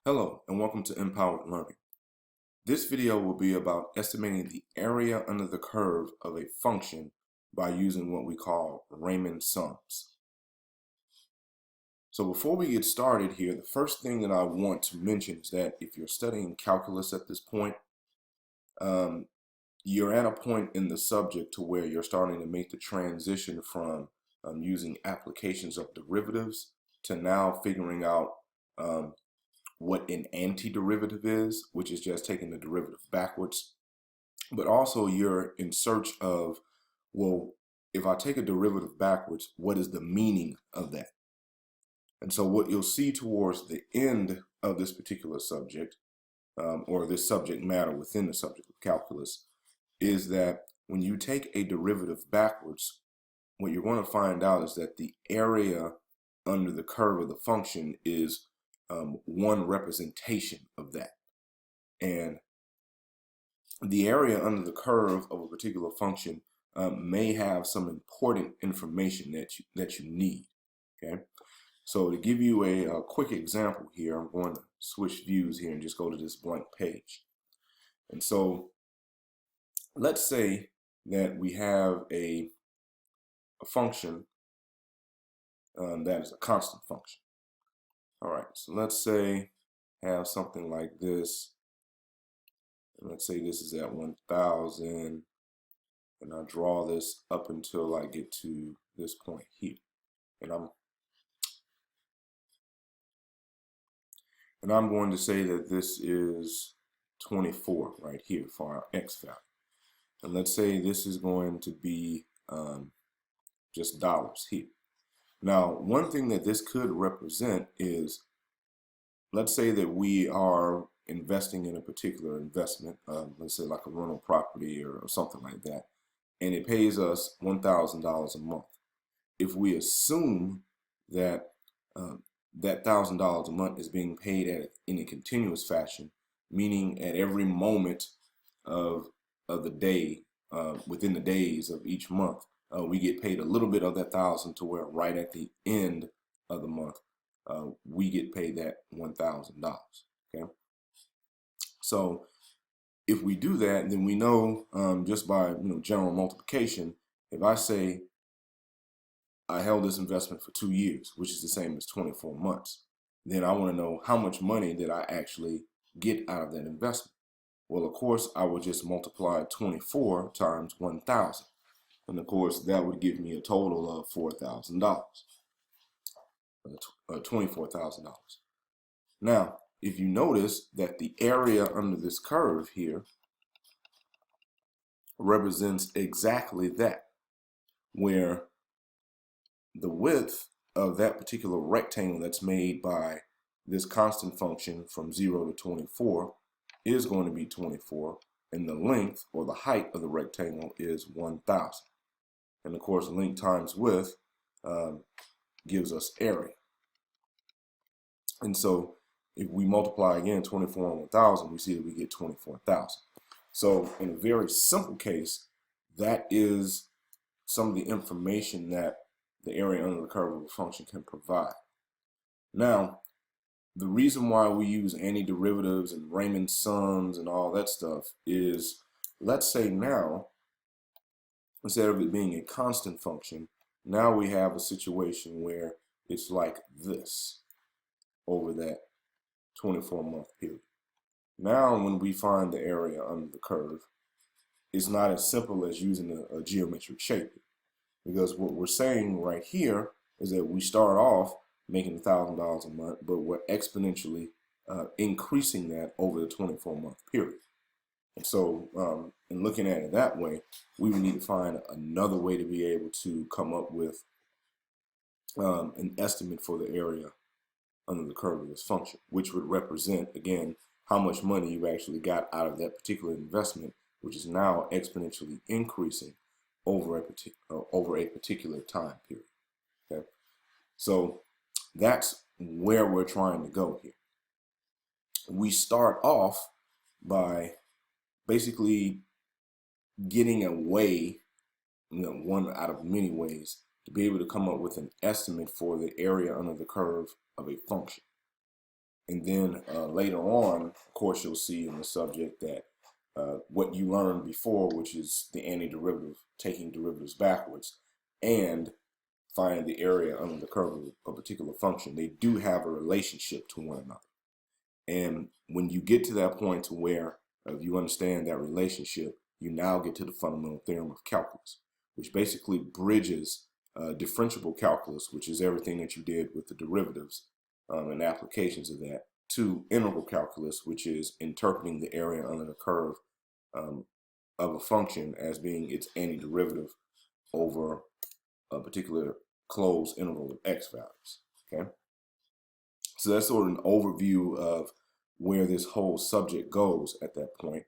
Hello and welcome to Empowered Learning. This video will be about estimating the area under the curve of a function by using what we call Riemann sums. So before we get started here, the first thing that I want to mention is that if you're studying calculus at this point, you're at a point in the subject to where you're starting to make the transition from using applications of derivatives to now figuring out what an antiderivative is, which is just taking the derivative backwards. But also you're in search of, well, if I take a derivative backwards, what is the meaning of that? And so what you'll see towards the end of this particular subject, or this subject matter within the subject of calculus, is that when you take a derivative backwards, what you're going to find out is that the area under the curve of the function is one representation of that. And the area under the curve of a particular function may have some important information that you need. Okay, so to give you a quick example here, I'm going to switch views here and just go to this blank page. And so let's say that we have a function that is a constant function. All right, so let's say have something like this. Let's say this is at 1000, and I draw this up until I get to this point here. And I'm going to say that this is 24 right here for our x value. And let's say this is going to be just dollars here. Now, one thing that this could represent is, let's say that we are investing in a particular investment, let's say like a rental property or something like that, and it pays us $1,000 a month. If we assume that that $1,000 a month is being paid in a continuous fashion, meaning at every moment of the day, within the days of each month, we get paid a little bit of that 1,000 to where right at the end of the month, we get paid that $1,000. Okay, so if we do that, then we know just by general multiplication, if I say I held this investment for 2 years, which is the same as 24 months, then I want to know how much money did I actually get out of that investment. Well, of course, I would just multiply 24 times 1,000. And of course, that would give me a total of $4,000, $24,000. Now, if you notice that the area under this curve here represents exactly that, where the width of that particular rectangle that's made by this constant function from 0 to 24 is going to be 24, and the length or the height of the rectangle is 1,000. And of course, length times width gives us area. And so if we multiply again 24 and 1,000, we see that we get 24,000. So in a very simple case, that is some of the information that the area under the curve of a function can provide. Now, the reason why we use antiderivatives and Riemann sums and all that stuff is, let's say now, instead of it being a constant function, now we have a situation where it's like this over that 24-month period. Now, when we find the area under the curve, it's not as simple as using a geometric shape, because what we're saying right here is that we start off making $1,000 a month, but we're exponentially increasing that over the 24-month period. And so in looking at it that way, we would need to find another way to be able to come up with an estimate for the area under the curve of this function, which would represent, again, how much money you actually got out of that particular investment, which is now exponentially increasing over a particular time period. Okay, so that's where we're trying to go here. We start off by basically getting a way, one out of many ways, to be able to come up with an estimate for the area under the curve of a function. And then later on, of course, you'll see in the subject that what you learned before, which is the antiderivative, taking derivatives backwards, and finding the area under the curve of a particular function, they do have a relationship to one another. And when you get to that point to where you understand that relationship, you now get to the fundamental theorem of calculus, which basically bridges differentiable calculus, which is everything that you did with the derivatives and applications of that, to integral calculus, which is interpreting the area under the curve of a function as being its antiderivative over a particular closed interval of x values. Okay, so that's sort of an overview of where this whole subject goes at that point.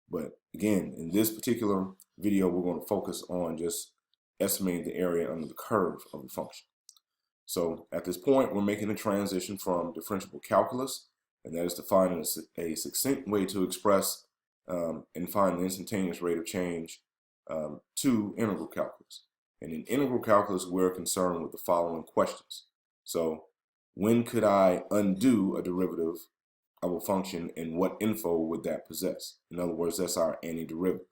But again, in this particular video, we're going to focus on just estimating the area under the curve of the function. So at this point, we're making a transition from differentiable calculus, and that is to find a succinct way to express and find the instantaneous rate of change to integral calculus. And in integral calculus, we're concerned with the following questions. So when could I undo a derivative of a function, and what info would that possess? In other words, that's our antiderivative.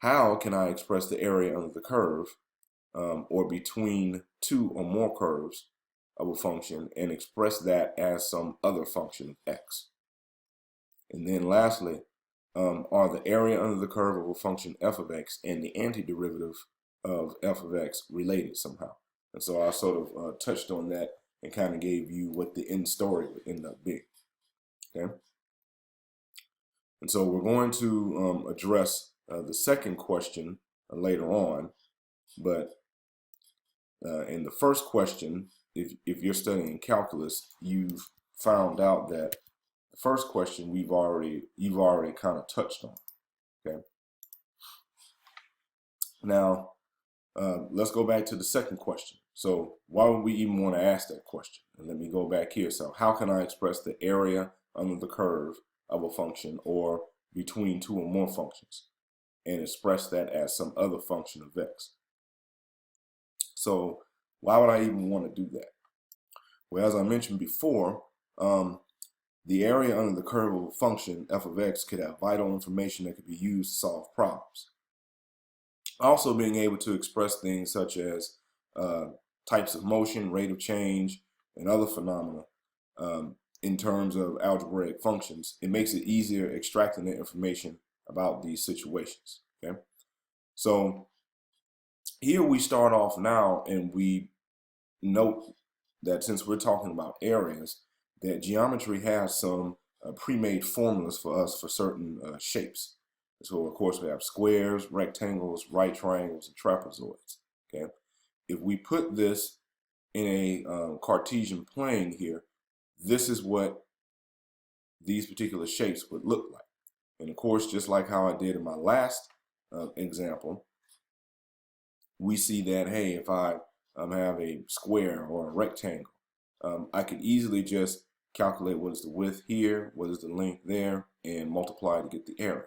How can I express the area under the curve or between two or more curves of a function and express that as some other function of x? And then lastly, are the area under the curve of a function f of x and the antiderivative of f of x related somehow? And so I sort of touched on that and kind of gave you what the end story would end up being. Okay, and so we're going to address the second question later on, but in the first question, if you're studying calculus, you've found out that the first question you've already kind of touched on. Okay, now let's go back to the second question. So why would we even want to ask that question? And let me go back here. So how can I express the area under the curve of a function or between two or more functions and express that as some other function of x? So why would I even want to do that? Well, as I mentioned before, the area under the curve of a function f of x could have vital information that could be used to solve problems. Also being able to express things such as types of motion, rate of change, and other phenomena in terms of algebraic functions, it makes it easier extracting the information about these situations. Okay, so here we start off now and we note that since we're talking about areas, that geometry has some pre-made formulas for us for certain shapes. So of course we have squares, rectangles, right triangles, and trapezoids. Okay, if we put this in a Cartesian plane here, this is what these particular shapes would look like. And of course, just like how I did in my last example, we see that, hey, if I have a square or a rectangle, I could easily just calculate what is the width here, what is the length there, and multiply to get the area.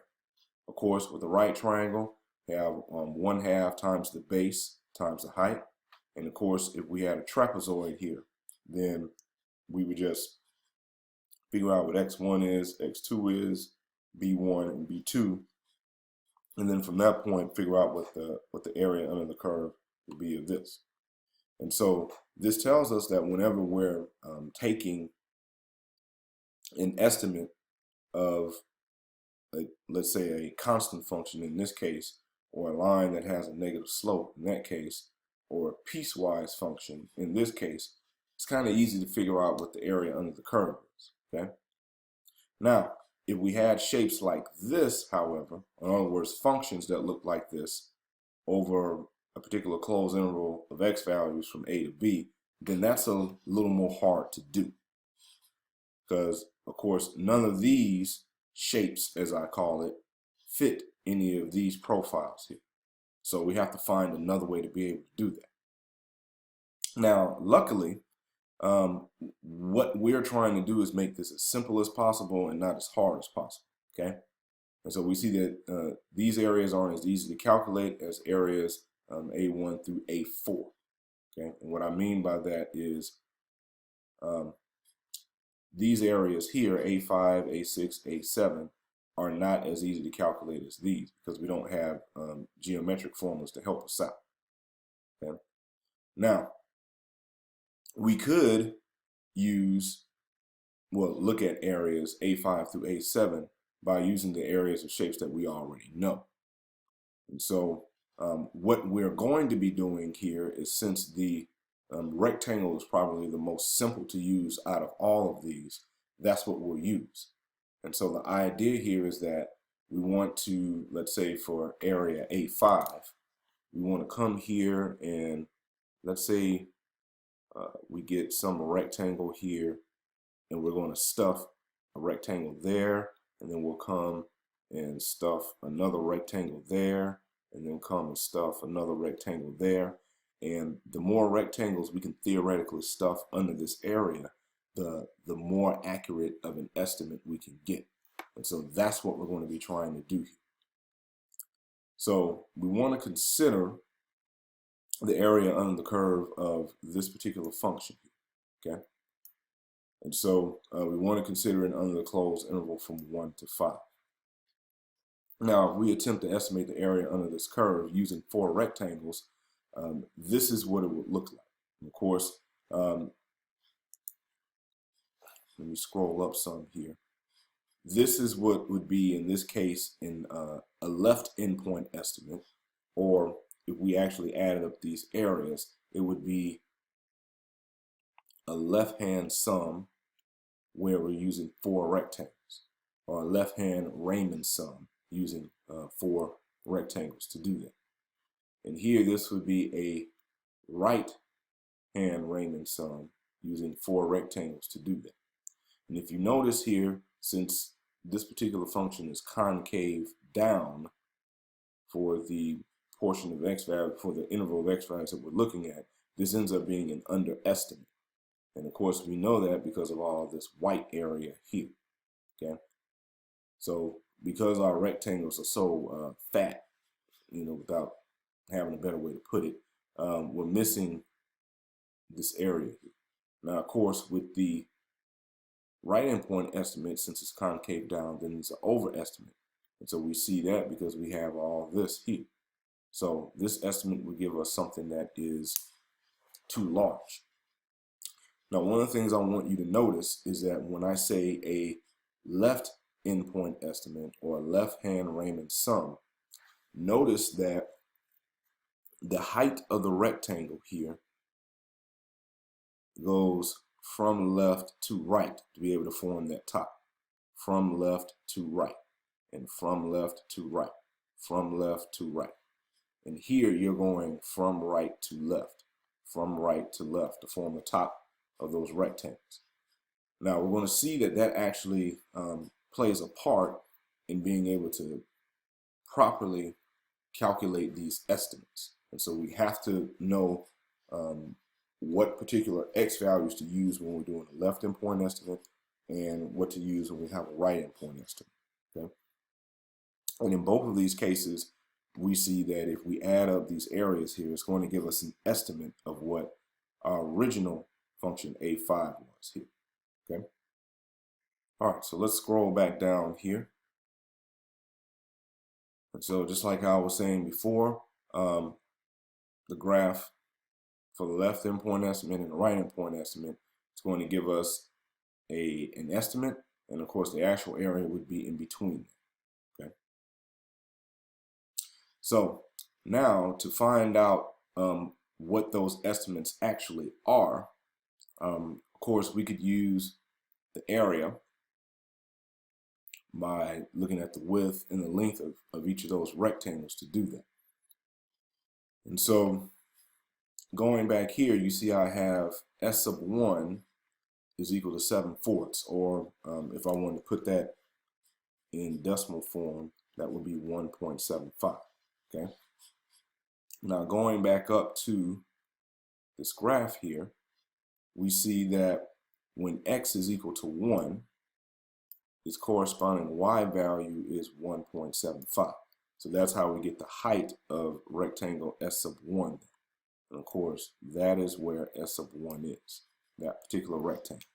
Of course, with a right triangle, we have 1/2 times the base times the height. And of course, if we had a trapezoid here, then we would just figure out what x1 is, x2 is, b1 and b2, and then from that point figure out what the area under the curve would be of this. And so this tells us that whenever we're taking an estimate of, let's say, a constant function in this case, or a line that has a negative slope in that case, or a piecewise function in this case, it's kind of easy to figure out what the area under the curve is. Okay. Now, if we had shapes like this, however, in other words, functions that look like this over a particular closed interval of x values from a to b, then that's a little more hard to do. Because, of course, none of these shapes, as I call it, fit any of these profiles here. So we have to find another way to be able to do that. Now, luckily, what we're trying to do is make this as simple as possible and not as hard as possible. Okay, and so we see that these areas aren't as easy to calculate as areas A1 through A4. Okay, and what I mean by that is these areas here, A5, A6, A7, are not as easy to calculate as these because we don't have geometric formulas to help us out. Okay? Now, we could look at areas A5 through A7 by using the areas of shapes that we already know. And so what we're going to be doing here is, since the rectangle is probably the most simple to use out of all of these, that's what we'll use. And so the idea here is that we want to, let's say for area A5, we want to come here and let's say we get some rectangle here, and we're going to stuff a rectangle there, and then we'll come and stuff another rectangle there, and then come and stuff another rectangle there. And the more rectangles we can theoretically stuff under this area, the more accurate of an estimate we can get. And so that's what we're going to be trying to do here. So we want to consider the area under the curve of this particular function here, okay? And so we want to consider it under the closed interval from 1 to 5. Now, if we attempt to estimate the area under this curve using 4 rectangles, this is what it would look like. And of course, let me scroll up some here. This is what would be, in this case, in a left endpoint estimate, or if we actually added up these areas, it would be a left-hand sum where we're using 4 rectangles, or a left-hand Riemann sum using 4 rectangles to do that. And here this would be a right-hand Riemann sum using 4 rectangles to do that. And if you notice here, since this particular function is concave down for the portion of x value, for the interval of x values that we're looking at, this ends up being an underestimate. And of course, we know that because of all of this white area here, okay? So because our rectangles are so fat, without having a better way to put it, we're missing this area here. Now, of course, with the right endpoint estimate, since it's concave down, then it's an overestimate. And so we see that because we have all this here. So this estimate would give us something that is too large. Now, one of the things I want you to notice is that when I say a left endpoint estimate or a left-hand Riemann sum, notice that the height of the rectangle here goes from left to right to be able to form that top. From left to right, and from left to right, from left to right. And here you're going from right to left, from right to left to form the top of those rectangles. Now we're going to see that that actually plays a part in being able to properly calculate these estimates. And so we have to know what particular x values to use when we're doing a left endpoint estimate and what to use when we have a right endpoint estimate. Okay? And in both of these cases, we see that if we add up these areas here, it's going to give us an estimate of what our original function A5 was here. Okay? All right, so let's scroll back down here. And so just like I was saying before, the graph for the left endpoint estimate and the right endpoint estimate is going to give us an estimate, and of course the actual area would be in between. Okay. So now to find out what those estimates actually are, of course we could use the area by looking at the width and the length of each of those rectangles to do that. And so going back here, you see I have S sub 1 is equal to 7/4, or if I wanted to put that in decimal form, that would be 1.75. Okay. Now going back up to this graph here, we see that when x is equal to 1, its corresponding y value is 1.75. So that's how we get the height of rectangle S sub 1. And of course, that is where S sub 1 is, that particular rectangle.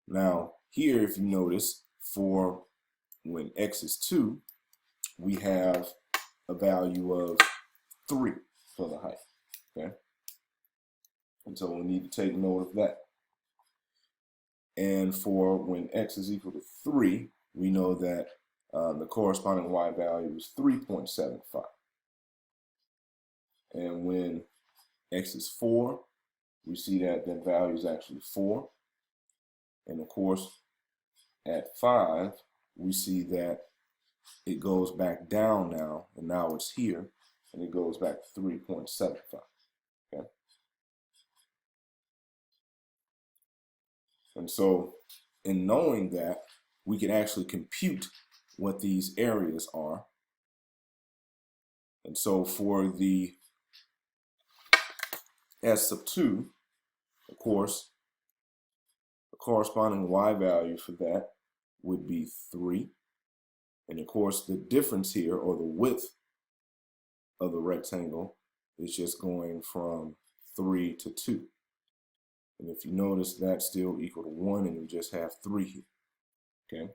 Now, here, if you notice, for when x is 2, we have a value of 3 for the height, okay? And so we need to take note of that. And for when x is equal to 3, we know that the corresponding y value is 3.75. And when x is 4, we see that that value is actually 4. And of course, at 5, we see that it goes back down now, and now it's here, and it goes back to 3.75. Okay? And so, in knowing that, we can actually compute what these areas are. And so for the S sub 2, of course, the corresponding y value for that would be 3. And of course, the difference here, or the width of the rectangle, is just going from 3 to 2. And if you notice, that's still equal to 1, and we just have 3 here. Okay?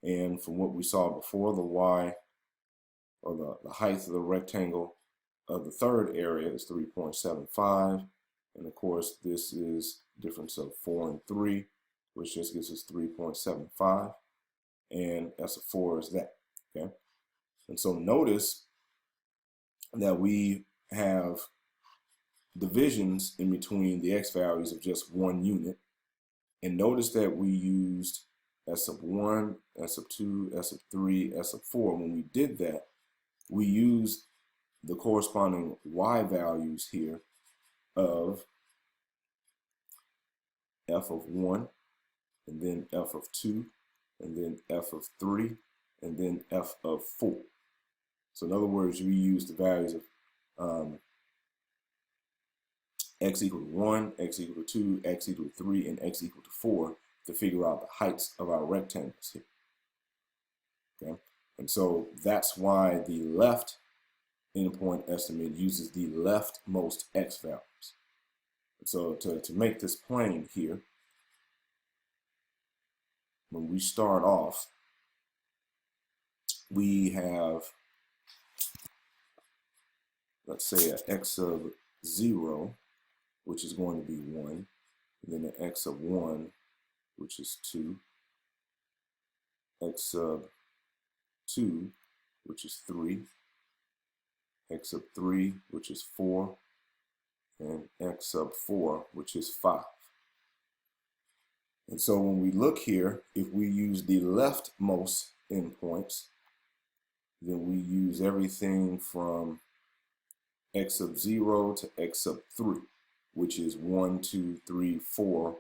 And from what we saw before, the y, or the height of the rectangle of the third area is 3.75. And of course, this is difference of 4 and 3, which just gives us 3.75. And S of 4 is that. Okay? And so notice that we have divisions in between the x values of just 1 unit. And notice that we used S sub 1, S sub 2, S sub 3, S sub 4. When we did that, we used the corresponding y values here of f of 1, and then f of 2, and then f of 3, and then f of 4. So in other words, we use the values of x equal to 1, x equal to 2, x equal to 3, and x equal to 4 to figure out the heights of our rectangles here. Okay? And so that's why the left endpoint estimate uses the leftmost x values. So to make this plain here, when we start off, we have, let's say, an x sub 0, which is going to be 1, and then an x sub 1, which is 2, x sub 2, which is 3, x sub 3, which is 4, and x sub 4, which is 5. And so when we look here, if we use the leftmost endpoints, then we use everything from x sub 0 to x sub 3, which is 1, 2, 3, 4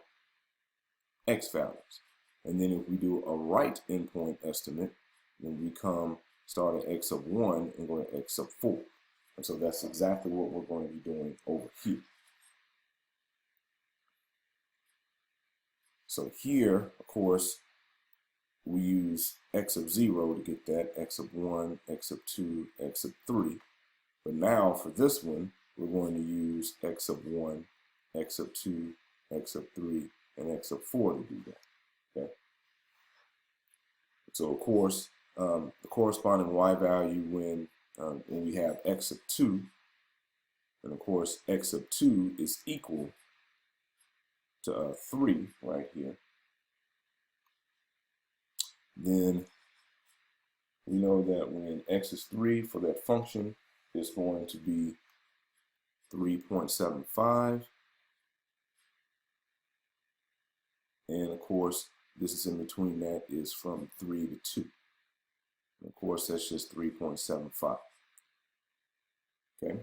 x values. And then if we do a right endpoint estimate, then we start at x sub 1 and go to x sub 4. And so that's exactly what we're going to be doing over here. So here, of course, we use x sub 0 to get that, x sub 1, x sub 2, x sub 3. But now for this one, we're going to use x sub 1, x sub 2, x sub 3, and x sub 4 to do that. Okay? So of course, the corresponding y value when we have x sub 2, and of course x sub 2 is equal to 3 right here, then we know that when x is 3 for that function, it's going to be 3.75. And of course, this is in between that is from 3 to 2. And of course, that's just 3.75. Okay?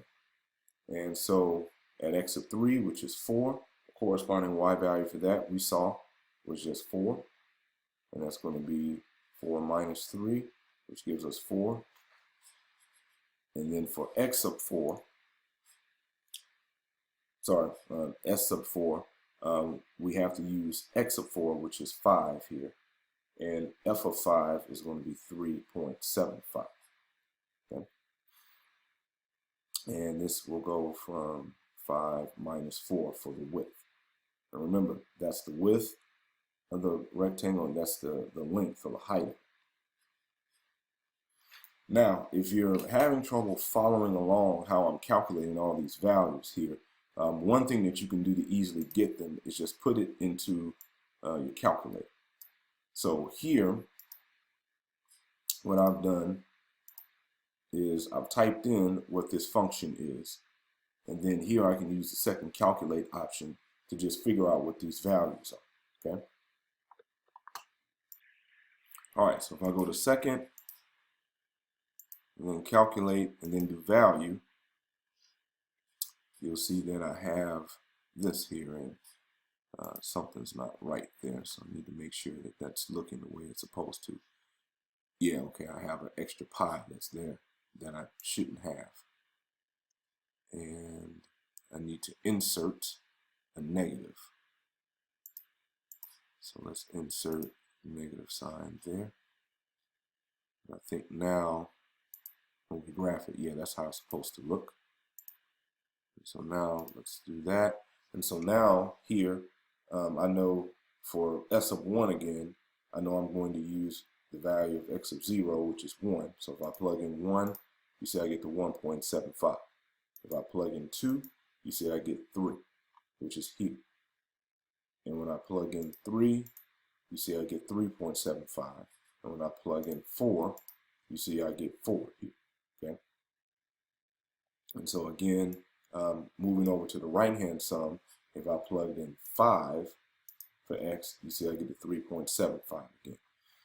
And so at x sub 3, which is 4, the corresponding y value for that we saw was just 4. And that's going to be 4 minus 3, which gives us 4. And then for x sub 4, s sub 4, we have to use x sub 4, which is 5 here. And f of 5 is going to be 3.75. Okay? And this will go from 5 minus 4 for the width. And remember, that's the width of the rectangle, and that's the length or the height. Now, if you're having trouble following along how I'm calculating all these values here, one thing that you can do to easily get them is just put it into your calculator. So here, what I've done is I've typed in what this function is, and then here I can use the second calculate option to just figure out what these values are, okay? All right, so if I go to second, and then calculate, and then do value, you'll see that I have this here, and something's not right there, so I need to make sure that that's looking the way it's supposed to. Yeah, okay, I have an extra pi that's there that I shouldn't have. And I need to insert a negative. So let's insert a negative sign there. And I think now, when we graph it, yeah, that's how it's supposed to look. So now let's do that. And so now here, I know for s of 1 again, I know I'm going to use the value of x of 0, which is 1. So if I plug in 1, you see I get to 1.75. If I plug in 2, you see I get 3, which is here. And when I plug in 3, you see I get 3.75. And when I plug in 4, you see I get 4 here. Okay. And so again, moving over to the right-hand sum, if I plugged in 5 for x, you see I get a 3.75 again.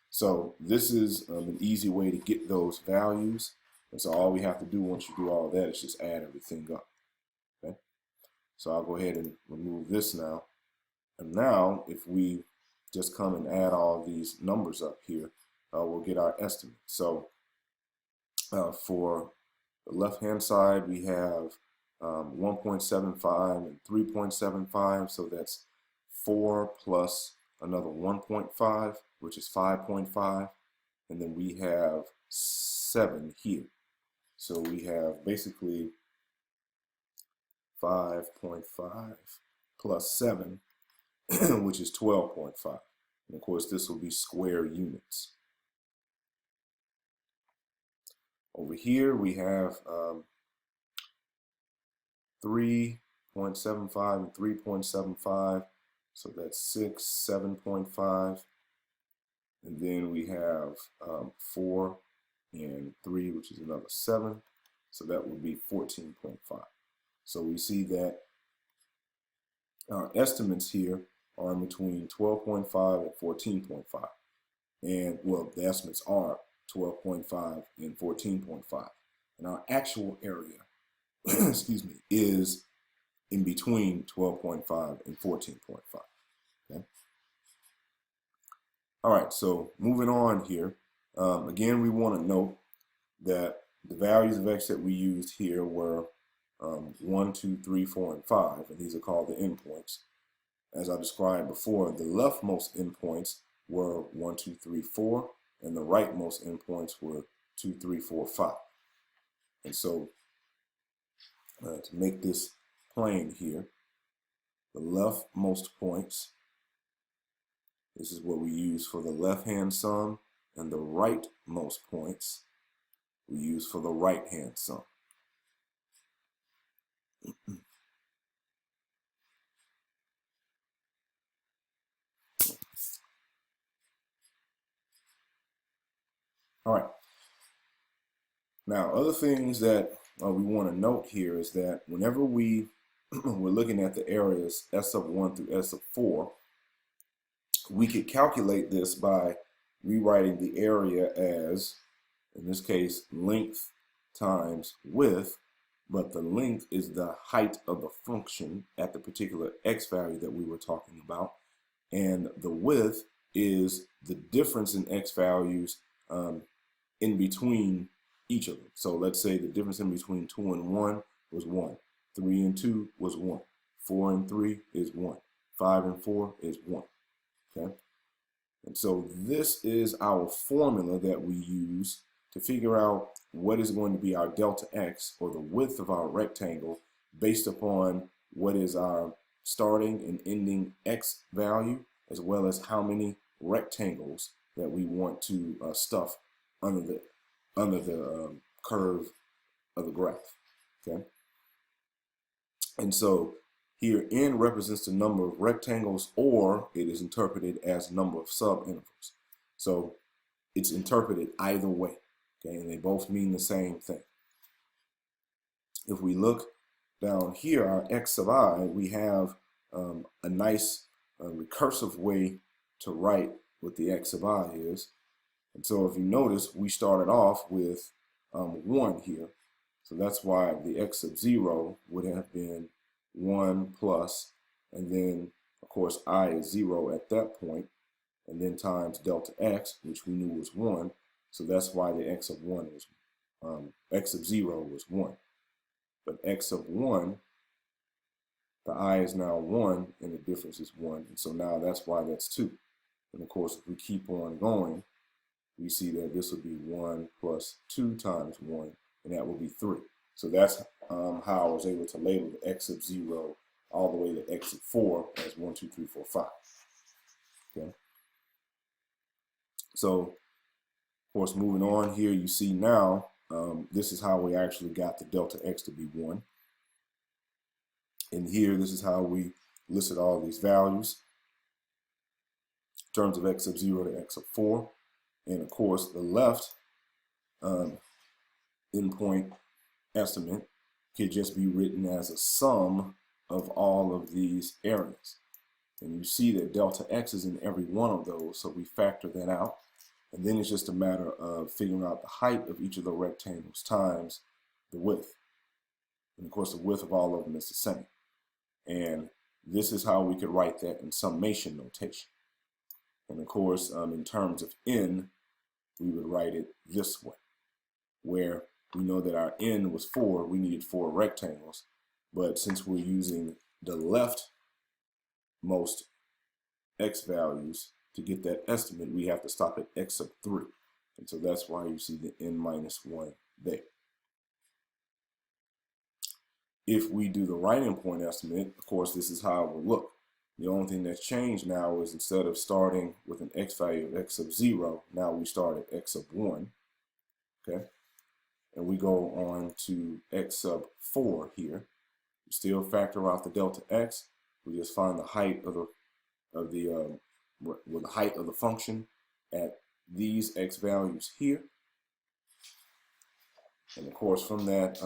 So this is an easy way to get those values. And so all we have to do once you do all that is just add everything up. Okay. So I'll go ahead and remove this now. And now if we just come and add all these numbers up here, we'll get our estimate. So for the left-hand side, we have 1.75 and 3.75, so that's 4 plus another 1.5, which is 5.5, and then we have 7 here. So we have basically 5.5 plus 7, which is 12.5. And of course, this will be square units. Over here, we have 3.75 and 3.75, so that's 6, 7.5, and then we have 4 and 3, which is another 7, so that would be 14.5. So we see that our estimates here are in between 12.5 and 14.5, and well, the estimates are 12.5 and 14.5, and our actual area excuse me, is in between 12.5 and 14.5. Okay. All right, so moving on here. Again, we want to note that the values of x that we used here were 1, 2, 3, 4, and 5, and these are called the endpoints. As I described before, the leftmost endpoints were 1, 2, 3, 4, and the rightmost endpoints were 2, 3, 4, 5. And so to make this plain here, the leftmost points, this is what we use for the left-hand sum, and the rightmost points we use for the right-hand sum. All right. Now, other things that we want to note here is that whenever we're looking at the areas S of 1 through S of 4, we could calculate this by rewriting the area as, in this case, length times width, but the length is the height of the function at the particular x value that we were talking about, and the width is the difference in x values in between each of them. So let's say the difference in between 2 and 1 was 1, 3 and 2 was 1, 4 and 3 is 1, 5 and 4 is 1. Okay, and so this is our formula that we use to figure out what is going to be our delta x, or the width of our rectangle, based upon what is our starting and ending x value, as well as how many rectangles that we want to stuff under the curve of the graph. Okay, and so here n represents the number of rectangles, or it is interpreted as number of subintervals. So it's interpreted either way. Okay, and they both mean the same thing. If we look down here, our x sub I, we have a nice recursive way to write what the x sub I is. And so if you notice, we started off with 1 here. So that's why the x sub 0 would have been 1 plus, and then, of course, I is 0 at that point, and then times delta x, which we knew was 1. So that's why the x sub 1 was, x sub 0 was 1. But x sub 1, the I is now 1, and the difference is 1. And so now that's why that's 2. And of course, if we keep on going, we see that this would be 1 plus 2 times 1, and that would be 3. So that's how I was able to label the x sub 0 all the way to x sub 4 as 1, 2, 3, 4, 5. Okay. So, of course, moving on here, you see now, this is how we actually got the delta x to be 1. And here, this is how we listed all these values in terms of x sub 0 to x sub 4. And of course, the left endpoint estimate could just be written as a sum of all of these areas. And you see that delta x is in every one of those, so we factor that out. And then it's just a matter of figuring out the height of each of the rectangles times the width. And of course, the width of all of them is the same. And this is how we could write that in summation notation. And of course, in terms of n, we would write it this way, where we know that our n was 4, we needed 4 rectangles. But since we're using the leftmost x values to get that estimate, we have to stop at x sub 3. And so that's why you see the n minus 1 there. If we do the right endpoint estimate, of course, this is how it will look. The only thing that's changed now is instead of starting with an x value of x sub 0, now we start at x sub 1. Okay? And we go on to x sub 4 here. We still factor out the delta x. We just find the height of the height of the function at these x values here. And of course, from that,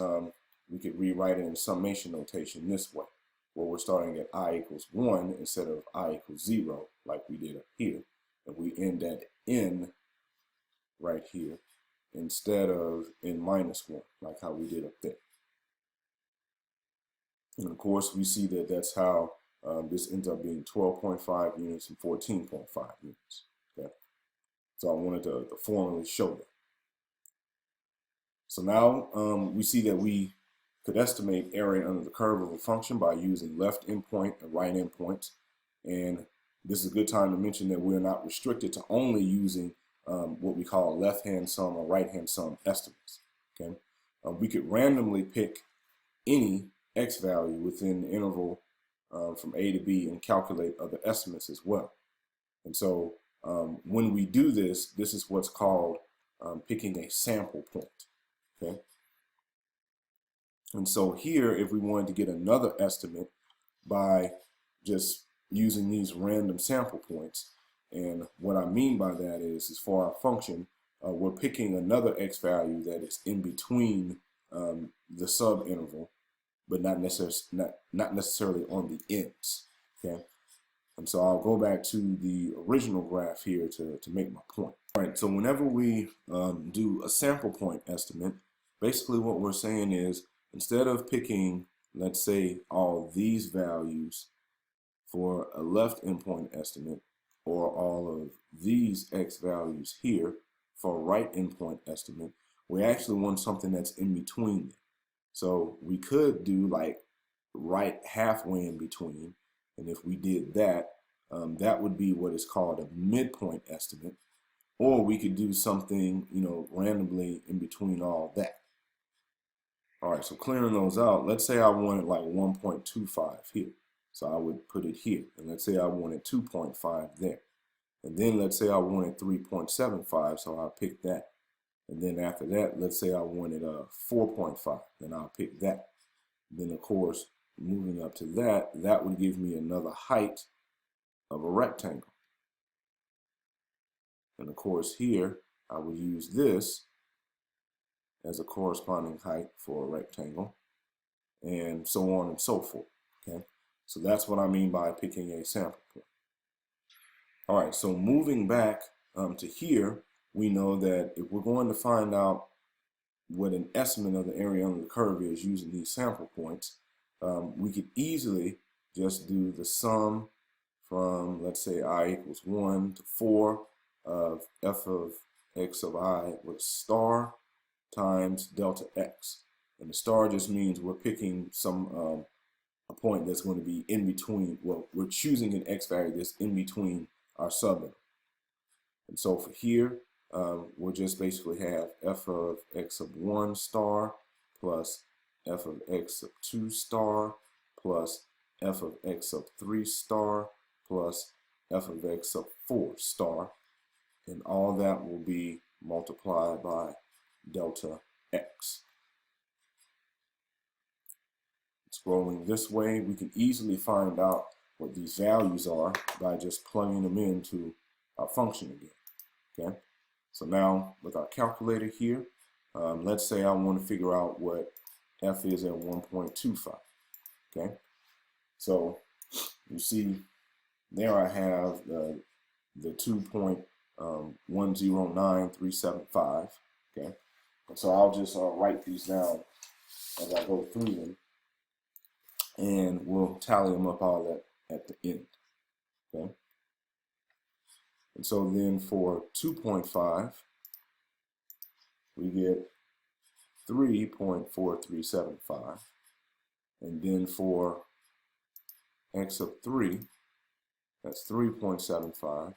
we could rewrite it in summation notation this way, where we're starting at I equals 1 instead of I equals 0, like we did up here. And we end at n right here instead of n minus 1, like how we did up there. And of course, we see that that's how this ends up being 12.5 units and 14.5 units. Okay? So I wanted to formally show that. So now we see that we could estimate area under the curve of a function by using left endpoint and right endpoints. And this is a good time to mention that we're not restricted to only using what we call left-hand sum or right-hand sum estimates. Okay? We could randomly pick any x value within the interval from A to B and calculate other estimates as well. And so when we do this, this is what's called picking a sample point. Okay? And so here, if we wanted to get another estimate by just using these random sample points, and what I mean by that is for our function, we're picking another x value that is in between the subinterval, but not necessarily on the ends. Okay, and so I'll go back to the original graph here to make my point. All right, so whenever we do a sample point estimate, basically what we're saying is instead of picking, let's say, all these values for a left endpoint estimate, or all of these x values here for a right endpoint estimate, we actually want something that's in between them. So we could do like right halfway in between, and if we did that, that would be what is called a midpoint estimate, or we could do something, randomly in between all that. All right, so clearing those out, let's say I wanted like 1.25 here. So I would put it here. And let's say I wanted 2.5 there. And then let's say I wanted 3.75, so I'll pick that. And then after that, let's say I wanted 4.5, then I'll pick that. Then of course, moving up to that, that would give me another height of a rectangle. And of course here, I would use this as a corresponding height for a rectangle, and so on and so forth. Okay, so that's what I mean by picking a sample point. All right, so moving back to here, we know that if we're going to find out what an estimate of the area under the curve is using these sample points, we could easily just do the sum from, let's say, I equals 1 to 4 of f of x of I with a star times delta x. And the star just means we're picking some a point that's going to be in between, well, we're choosing an x value that's in between our subinterval. And so for here, we'll just basically have f of x of 1 star plus f of x of 2 star plus f of x of 3 star plus f of x of 4 star. And all that will be multiplied by delta x. Scrolling this way, we can easily find out what these values are by just plugging them into our function again. Okay, so now with our calculator here, let's say I want to figure out what f is at 1.25. Okay, so you see there I have the 2.109375. Okay, and so I'll just write these down as I go through them, and we'll tally them up all at the end. Okay, and so then for 2.5, we get 3.4375, and then for x of 3, that's 3.75,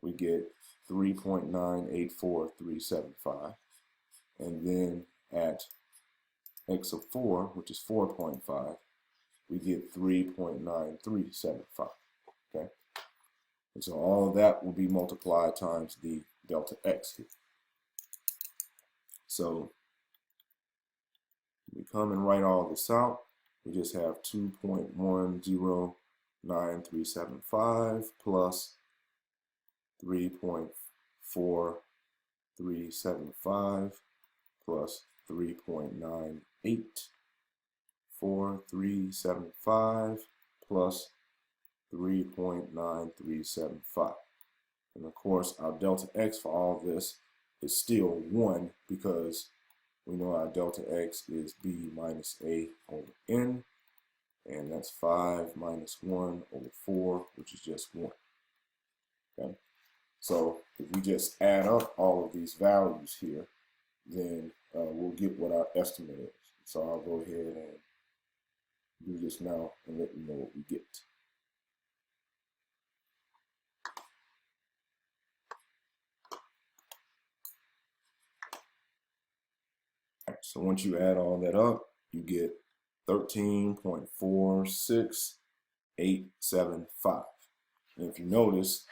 we get 3.984375, and then at x of 4, which is 4.5, we get 3.9375. Okay, and so all of that will be multiplied times the delta x here. So we come and write all this out. We just have 2.109375 plus 3.4375 plus 3.984375 plus 3.9375. And of course, our delta x for all of this is still 1, because we know our delta x is b minus a over n, and that's 5 minus 1 over 4, which is just 1. Okay, so if we just add up all of these values here, then we'll get what our estimate is. So I'll go ahead and do this now and let you know what we get. So once you add all that up, you get 13.46875. And if you notice,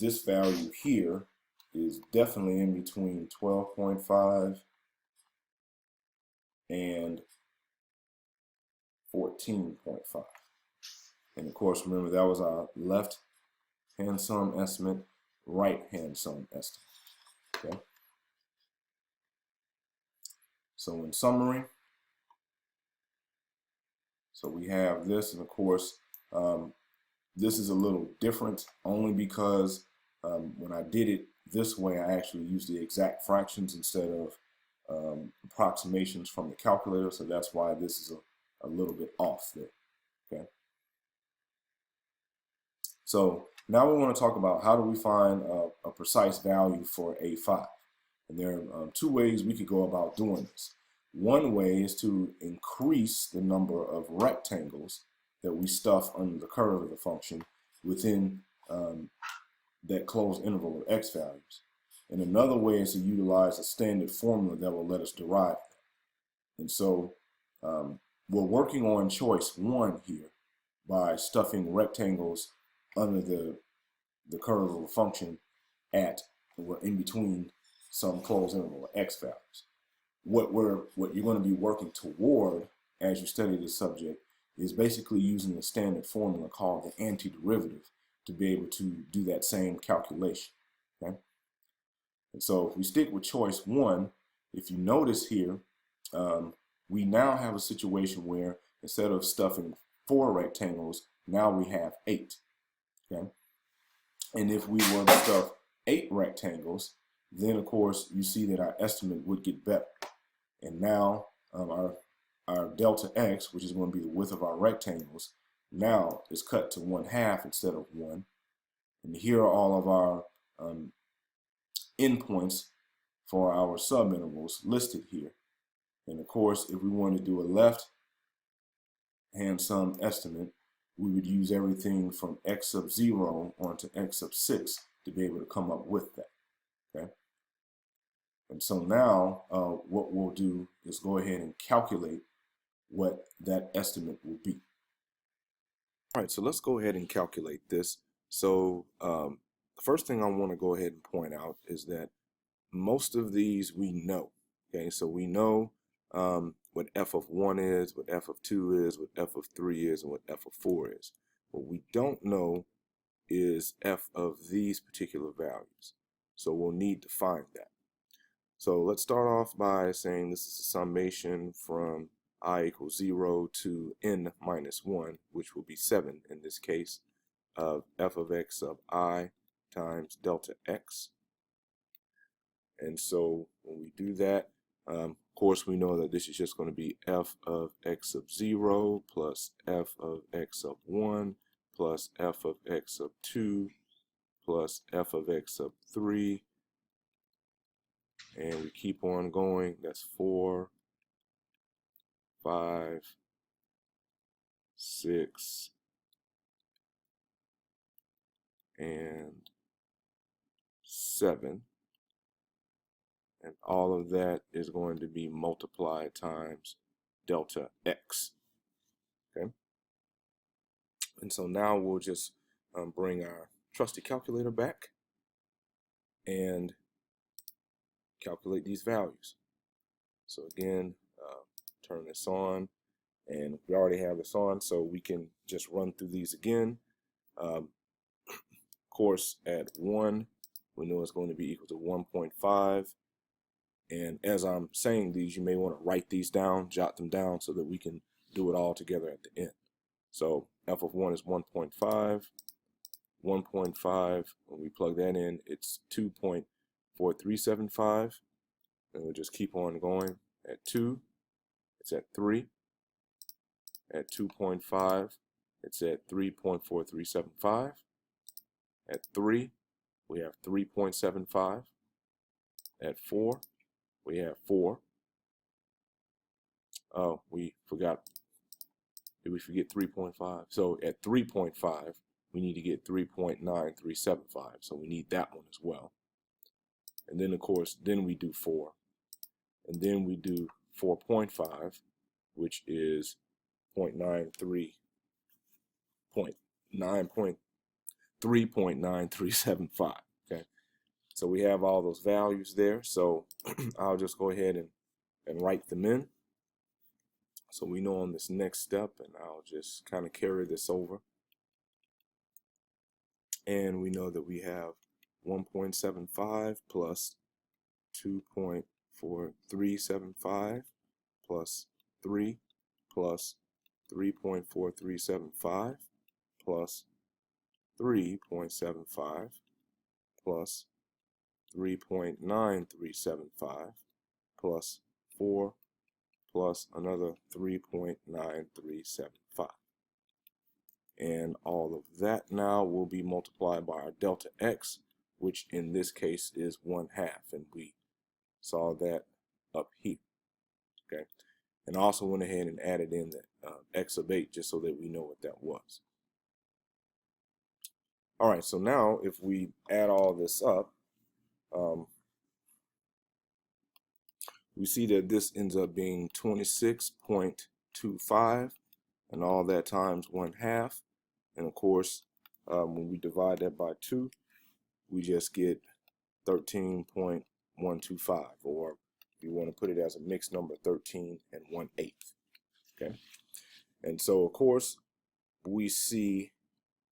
this value here is definitely in between 12.5 and 14.5. And of course, remember that was our left-hand sum estimate, right-hand sum estimate. Okay. So in summary, so we have this, and of course, this is a little different only because when I did it this way, I actually used the exact fractions instead of approximations from the calculator. So that's why this is a little bit off there. Okay. So now we want to talk about how do we find a precise value for A5. And there are two ways we could go about doing this. One way is to increase the number of rectangles that we stuff under the curve of the function within that closed interval of x values. And another way is to utilize a standard formula that will let us derive that. And so we're working on choice 1 here. by stuffing rectangles under the curve of a function at or in between some closed interval, x values. What you're going to be working toward as you study this subject is basically using the standard formula called the antiderivative to be able to do that same calculation. Okay? And so if we stick with choice 1, if you notice here, we now have a situation where instead of stuffing 4 rectangles, now we have 8. Okay? And if we were to stuff 8 rectangles, then of course you see that our estimate would get better. And now our delta x, which is going to be the width of our rectangles, now is cut to 1/2 instead of 1. And here are all of our endpoints for our subintervals listed here. And of course, if we want to do a left-hand sum estimate, we would use everything from x sub 0 onto x sub 6 to be able to come up with that. Okay? And so now what we'll do is go ahead and calculate what that estimate will be. All right, so let's go ahead and calculate this. So the first thing I want to go ahead and point out is that most of these we know. Okay, so we know what f of 1 is, what f of 2 is, what f of 3 is, and what f of 4 is. What we don't know is f of these particular values. So we'll need to find that. So let's start off by saying this is a summation from I equals 0 to n minus 1, which will be 7 in this case, of f of x sub I times delta x. And so when we do that, of course we know that this is just going to be f of x sub 0 plus f of x sub 1 plus f of x sub 2 plus f of x sub 3. And we keep on going. That's 4, 5, 6, and 7. And all of that is going to be multiplied times delta x. Okay. And so now we'll just bring our trusty calculator back and calculate these values. So again, turn this on, and we already have this on, so we can just run through these again. Of course, at 1, we know it's going to be equal to 1.5. And as I'm saying these, you may want to write these down, jot them down, so that we can do it all together at the end. So f of 1 is 1.5. 1.5, when we plug that in, it's 2.4375. And we'll just keep on going. At 2, it's at 3. At 2.5, it's at 3.4375. At 3, we have 3.75. At 4, we have 4. Oh, we forgot. Did we forget 3.5? So at 3.5, we need to get 3.9375. So we need that one as well. And then, of course, then we do 4. And then we do 4.5, which is 3.9375. Okay. So we have all those values there. So I'll just go ahead and write them in. So we know on this next step, and I'll just kind of carry this over. And we know that we have 1.75 plus 2.4375 plus 3 plus 3.4375 plus 3.75 plus 3.9375 plus 4 plus another 3.9375. And all of that now will be multiplied by our delta x, which in this case is 1/2, and we saw that up here. Okay, and I also went ahead and added in the x sub 8 just so that we know what that was. All right, so now if we add all this up, we see that this ends up being 26.25, and all that times 1/2. And of course, when we divide that by 2, we just get 13.125, or if you want to put it as a mixed number, 13 and 1/8. Okay, and so of course we see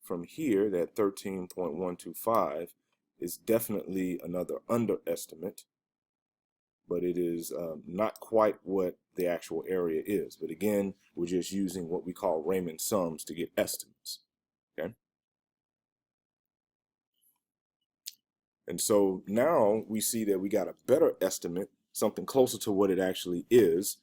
from here that 13.125 is definitely another underestimate, but it is not quite what the actual area is. But again, we're just using what we call Riemann sums to get estimates. Okay. And so now we see that we got a better estimate, something closer to what it actually is,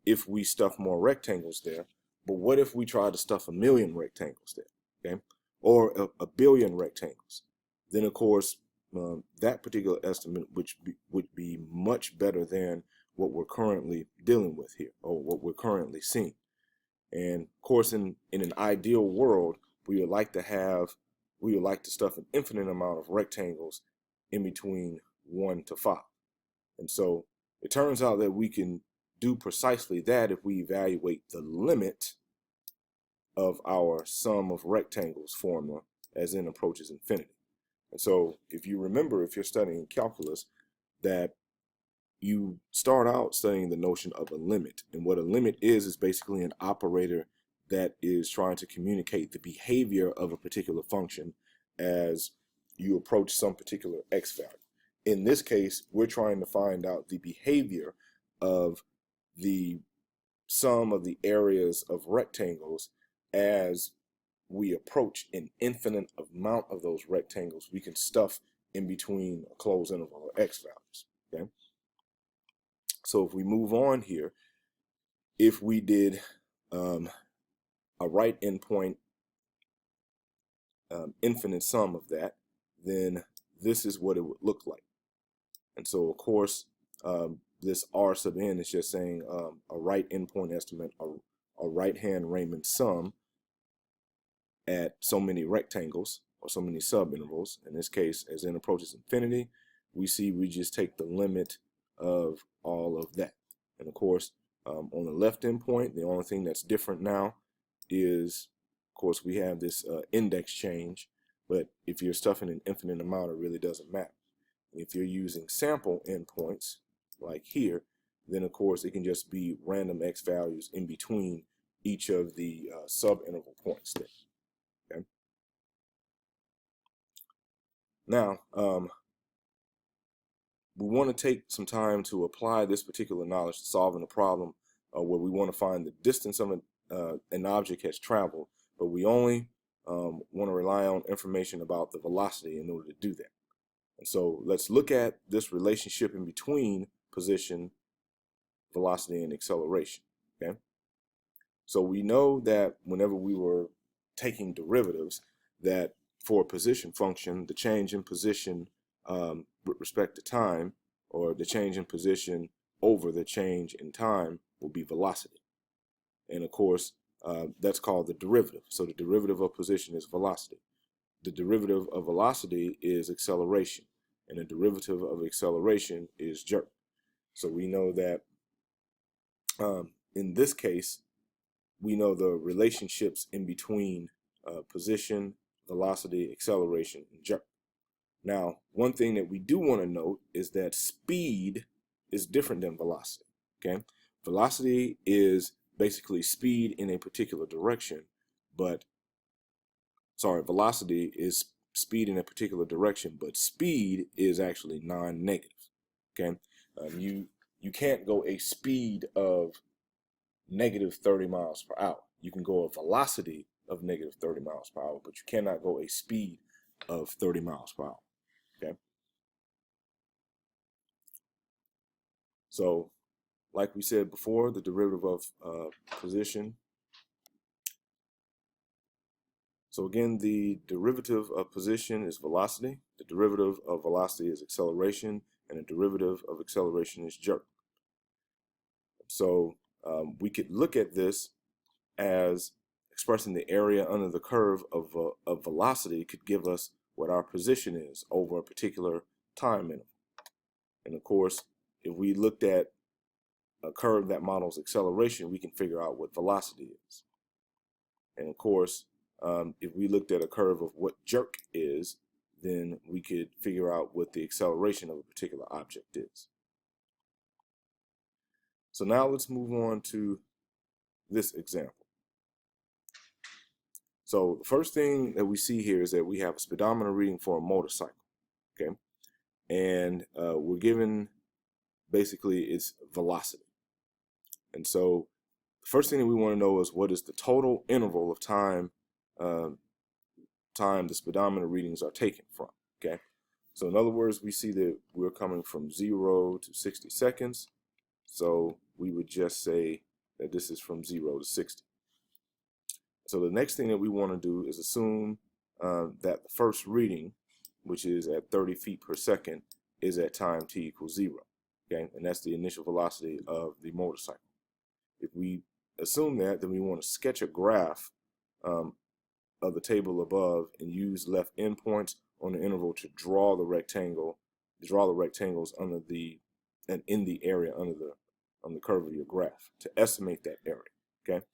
if we stuff more rectangles there. But what if we try to stuff 1,000,000 rectangles there, okay, or a billion rectangles? Then of course that particular estimate would be much better than what we're currently dealing with here, or what we're currently seeing. And of course, in an ideal world, we would like to stuff an infinite amount of rectangles in between 1 to 5. And so it turns out that we can do precisely that if we evaluate the limit of our sum of rectangles formula as n approaches infinity. And so if you remember, if you're studying calculus, that you start out studying the notion of a limit. And what a limit is basically an operator that is trying to communicate the behavior of a particular function as you approach some particular x value. In this case, we're trying to find out the behavior of the sum of the areas of rectangles as we approach an infinite amount of those rectangles we can stuff in between a closed interval of x values. Okay. So if we move on here, if we did a right endpoint infinite sum of that, then this is what it would look like. And so of course, this R sub n is just saying a right endpoint estimate, a right-hand Riemann sum at so many rectangles or so many subintervals. In this case, as n approaches infinity, we just take the limit of all of that. And of course, on the left endpoint, the only thing that's different now is, of course, we have this index change. But if you're stuffing an infinite amount, it really doesn't matter. If you're using sample endpoints, like here, then of course it can just be random x values in between each of the subinterval points there. Okay. Now, we want to take some time to apply this particular knowledge to solving a problem where we want to find the distance of an object has traveled, but we only want to rely on information about the velocity in order to do that. And so let's look at this relationship in between position, velocity, and acceleration. Okay. So we know that whenever we were taking derivatives, that for a position function, the change in position with respect to time, or the change in position over the change in time, will be velocity. And of course, that's called the derivative. So the derivative of position is velocity. The derivative of velocity is acceleration. And the derivative of acceleration is jerk. So we know that in this case, we know the relationships in between position, velocity, acceleration, and jerk. Now, one thing that we do want to note is that speed is different than velocity. Okay, velocity is basically speed in a particular direction, but velocity is speed in a particular direction, but speed is actually non-negative. Okay, you can't go a speed of negative 30 miles per hour. You can go a velocity of negative 30 miles per hour, but you cannot go a speed of 30 miles per hour. Okay. So, like we said before, the derivative of position. So again, the derivative of position is velocity. The derivative of velocity is acceleration, and the derivative of acceleration is jerk. So we could look at this as expressing the area under the curve of velocity could give us what our position is over a particular time interval. And of course, if we looked at a curve that models acceleration, we can figure out what velocity is. And of course, if we looked at a curve of what jerk is, then we could figure out what the acceleration of a particular object is. So now let's move on to this example. So the first thing that we see here is that we have a speedometer reading for a motorcycle, okay? And we're given basically its velocity. And so the first thing that we want to know is what is the total interval of time the speedometer readings are taken from, okay? So in other words, we see that we're coming from 0 to 60 seconds. So we would just say that this is from 0 to 60. So the next thing that we want to do is assume that the first reading, which is at 30 feet per second, is at time t equals 0. Okay, and that's the initial velocity of the motorcycle. If we assume that, then we want to sketch a graph of the table above and use left endpoints on the interval to draw the rectangles under the and in the area under the curve of your graph to estimate that area. Okay,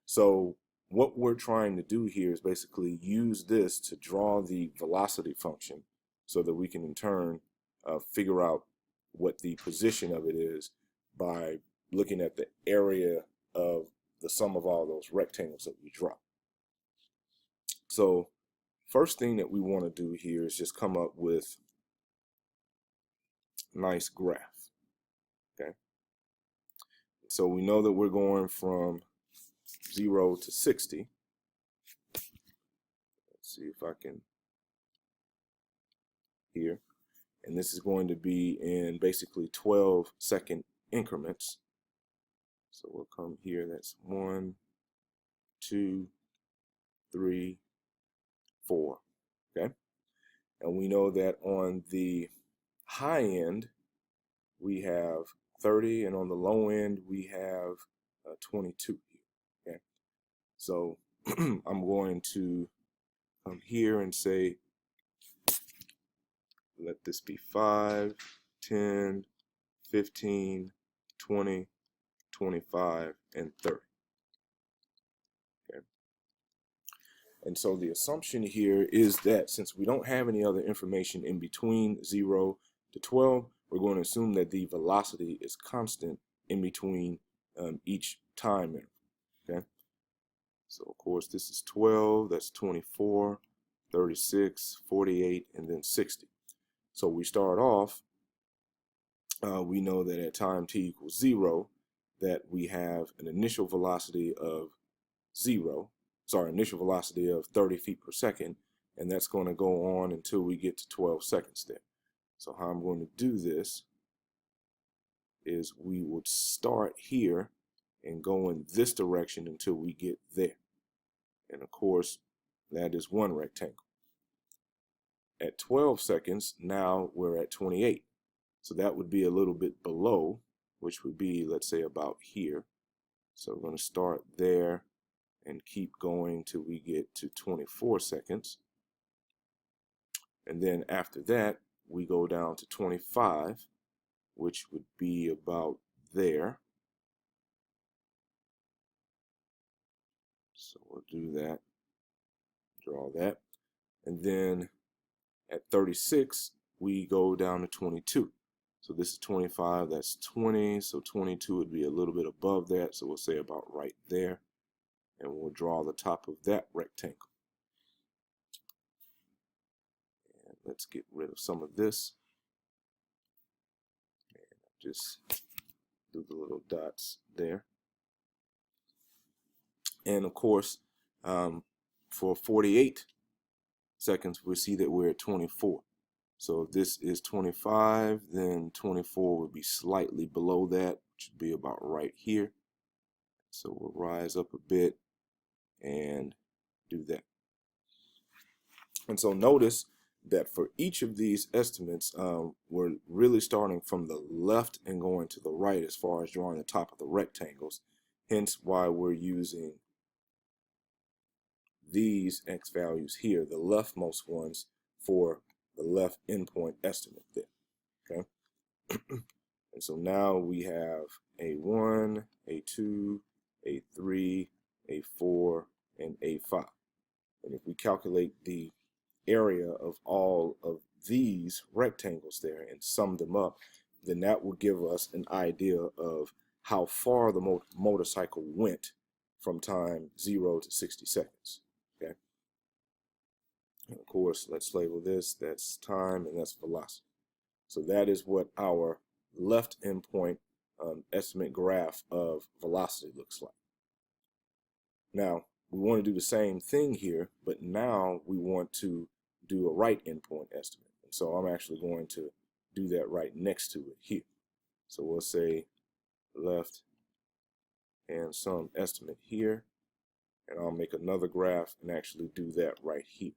so what we're trying to do here is basically use this to draw the velocity function so that we can in turn figure out what the position of it is by looking at the area of the sum of all those rectangles that we draw. So first thing that we want to do here is just come up with a nice graph. Okay, so we know that we're going from 0 to 60. Let's see if I can here. And this is going to be in basically 12-second increments. So we'll come here, that's 1, 2, 3, 4, okay? And we know that on the high end, we have 30, and on the low end, we have 22 here, okay? So I'm going to come here and say, let this be 5, 10, 15, 20, 25, and 30. Okay. And so the assumption here is that since we don't have any other information in between 0 to 12, we're going to assume that the velocity is constant in between each time interval. Okay. So of course this is 12, that's 24, 36, 48, and then 60. So we start off, we know that at time t equals 0, that we have an initial velocity of initial velocity of 30 feet per second, and that's going to go on until we get to 12 seconds there. So how I'm going to do this is we would start here and go in this direction until we get there. And of course, that is one rectangle. At 12 seconds, now we're at 28. So that would be a little bit below, which would be, let's say, about here. So we're going to start there and keep going till we get to 24 seconds. And then after that, we go down to 25, which would be about there. So we'll do that, draw that. And then at 36, we go down to 22. So this is 25, that's 20. So 22 would be a little bit above that. So we'll say about right there. And we'll draw the top of that rectangle. And let's get rid of some of this. And just do the little dots there. And of course, for 48 seconds, we see that we're at 24. So if this is 25, then 24 would be slightly below that, which would be about right here. So we'll rise up a bit and do that. And so notice that for each of these estimates, we're really starting from the left and going to the right as far as drawing the top of the rectangles. Hence why we're using these x values here, the leftmost ones, for the left endpoint estimate there. Okay. And so now we have A1, A2, A3, A4, and A5. And if we calculate the area of all of these rectangles there and sum them up, then that will give us an idea of how far the motorcycle went from time 0 to 60 seconds. Okay. And of course, let's label this, that's time and that's velocity. So that is what our left endpoint estimate graph of velocity looks like. Now, we want to do the same thing here, but now we want to do a right endpoint estimate. And so I'm actually going to do that right next to it here. So we'll say left and sum estimate here, and I'll make another graph and actually do that right here.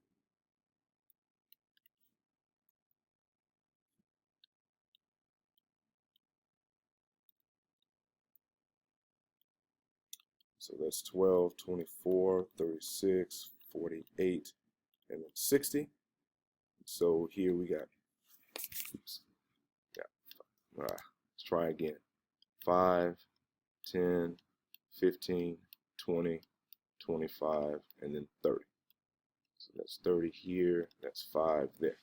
So that's 12, 24, 36, 48, and then 60. So here we got, oops, let's try again. 5, 10, 15, 20, 25, and then 30. So that's 30 here, that's 5 there.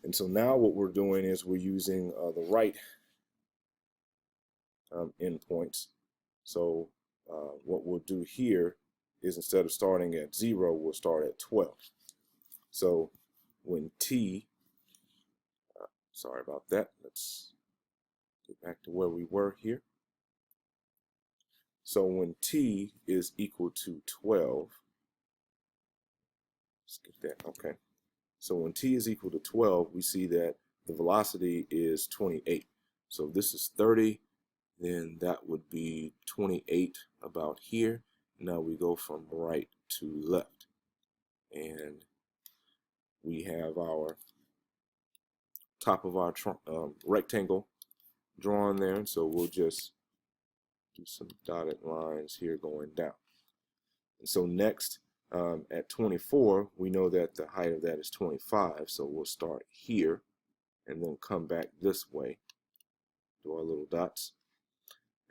And so now what we're doing is we're using the right endpoints. So what we'll do here is instead of starting at 0, we'll start at 12. So when t, sorry about that, let's get back to where we were here. So when t is equal to 12, let's get that, okay. So when t is equal to 12, we see that the velocity is 28. So if this is 30, then that would be 28 about here. Now we go from right to left. And we have our top of our rectangle drawn there. And so we'll just do some dotted lines here going down. And so next, at 24, we know that the height of that is 25. So we'll start here and then come back this way, do our little dots.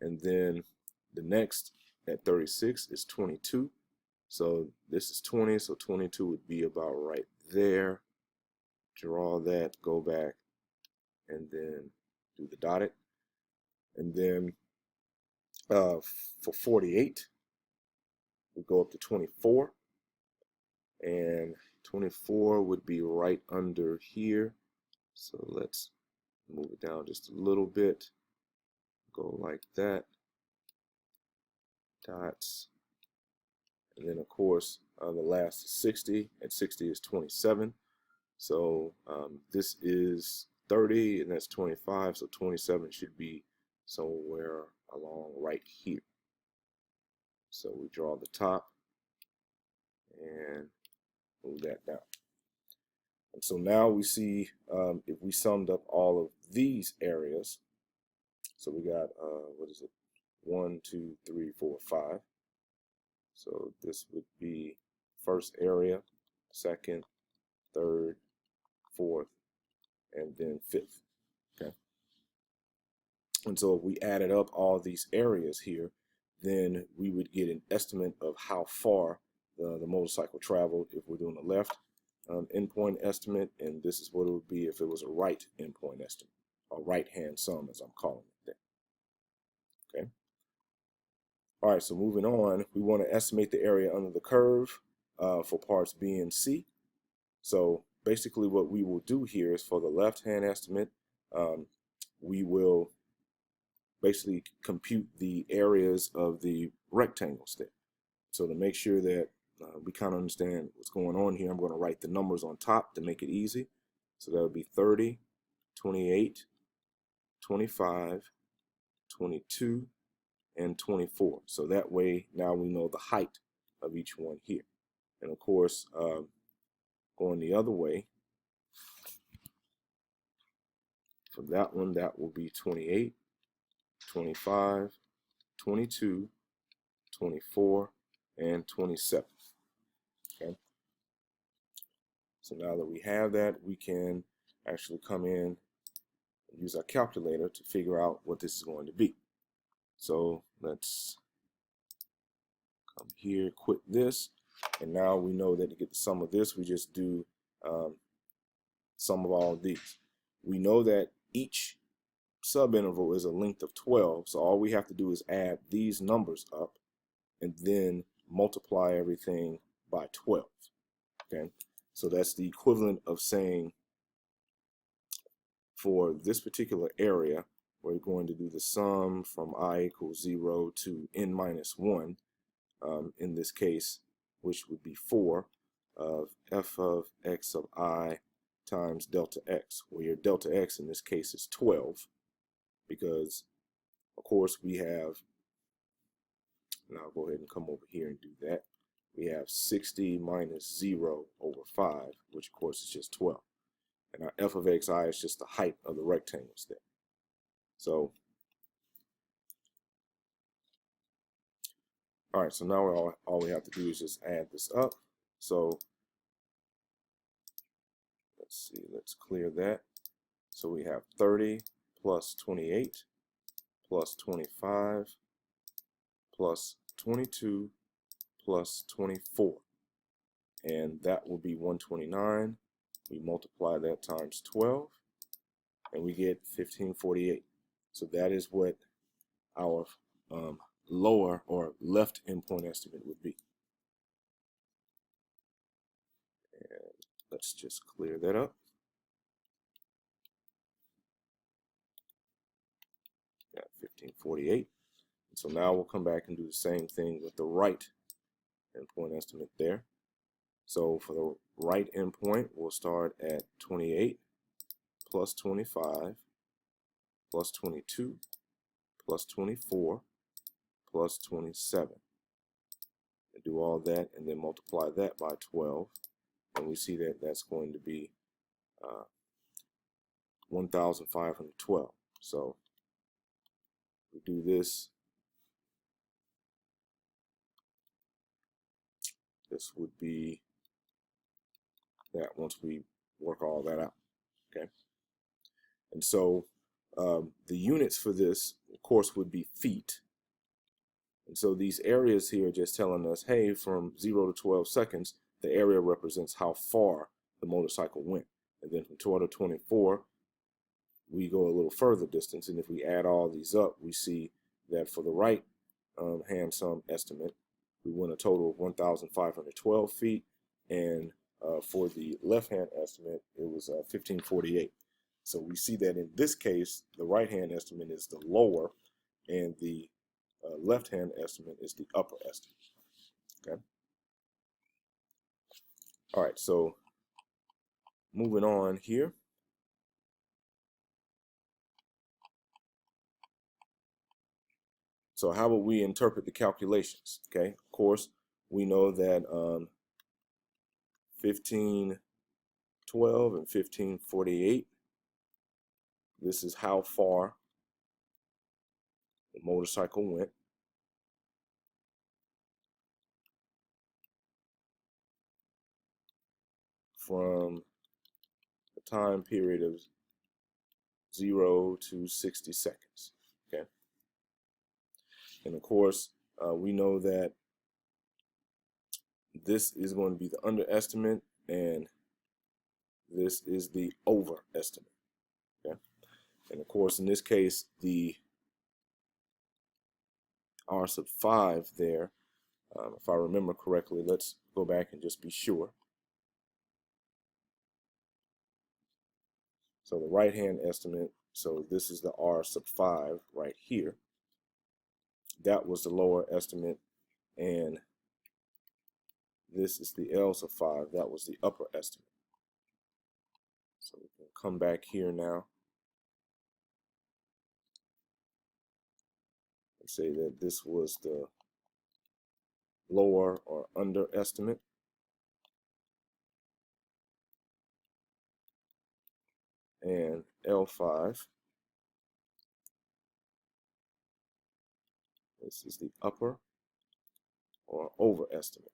And then the next at 36 is 22. So this is 20, so 22 would be about right there. Draw that, go back, and then do the dotted. And then for 48, we go up to 24. And 24 would be right under here. So let's move it down just a little bit. Go like that. Dots. And then, of course, the last is 60. At 60 is 27. So this is 30, and that's 25. So 27 should be somewhere along right here. So we draw the top and move that down. And so now we see if we summed up all of these areas. So we got, what is it? 1, 2, 3, 4, 5. So this would be first area, second, third, fourth, and then fifth. Okay. And so if we added up all these areas here, then we would get an estimate of how far the motorcycle traveled if we're doing a left endpoint estimate, and this is what it would be if it was a right endpoint estimate, or right-hand sum as I'm calling it there. Okay. All right, so moving on, we want to estimate the area under the curve for parts B and C. So basically what we will do here is for the left-hand estimate, we will basically compute the areas of the rectangles there. So to make sure that we kind of understand what's going on here, I'm going to write the numbers on top to make it easy. So that would be 30, 28, 25, 22, and 24. So that way now we know the height of each one here. And of course, going the other way, for that one, that will be 28, 25, 22, 24, and 27. Okay. So now that we have that, we can actually come in and use our calculator to figure out what this is going to be. So let's Come here, quit this, and now we know that to get the sum of this, we just do sum of all of these. We know that each subinterval is a length of 12, so all we have to do is add these numbers up and then multiply everything by 12. Okay, so that's the equivalent of saying for this particular area, we're going to do the sum from I equals 0 to n minus 1, in this case, which would be 4, of f of x of I times delta x, where your delta x in this case is 12, because, of course, we have, and I'll go ahead and come over here and do that. We have 60 minus 0 over 5, which, of course, is just 12. And our f of xi is just the height of the rectangles there. So, all right, so now all we have to do is just add this up. So, let's see, let's clear that. So we have 30 plus 28 plus 25 plus 22 plus 24. And that will be 129. We multiply that times 12, and we get 1548. So that is what our lower or left endpoint estimate would be. And let's just clear that up. Got 1548. So now we'll come back and do the same thing with the right endpoint estimate there. So for the right endpoint, we'll start at 28 plus 25 plus 22 plus 24 plus 27. And do all that and then multiply that by 12. And we see that that's going to be 1,512. So we do this. This would be that once we work all that out. Okay. And so the units for this, of course, would be feet. And so these areas here are just telling us, hey, from 0 to 12 seconds, the area represents how far the motorcycle went. And then from 12 to 24, we go a little further distance. And if we add all these up, we see that for the right hand sum estimate, we went a total of 1,512 feet. And for the left hand estimate, it was 1548. So we see that in this case, the right hand estimate is the lower, and the left hand estimate is the upper estimate. Okay. All right, so moving on here. So how would we interpret the calculations? Okay, of course, we know that 1512 and 1548, this is how far the motorcycle went. From the time period of 0 to 60 seconds. Okay. And of course, we know that this is going to be the underestimate and this is the overestimate. Okay. And of course, in this case, the R sub 5 there, if I remember correctly, let's go back and just be sure. So the right hand estimate, so this is the R sub 5 right here. That was the lower estimate, and this is the L sub 5. That was the upper estimate. So we can come back here now and say that this was the lower or underestimate. And L5, this is the upper or overestimate.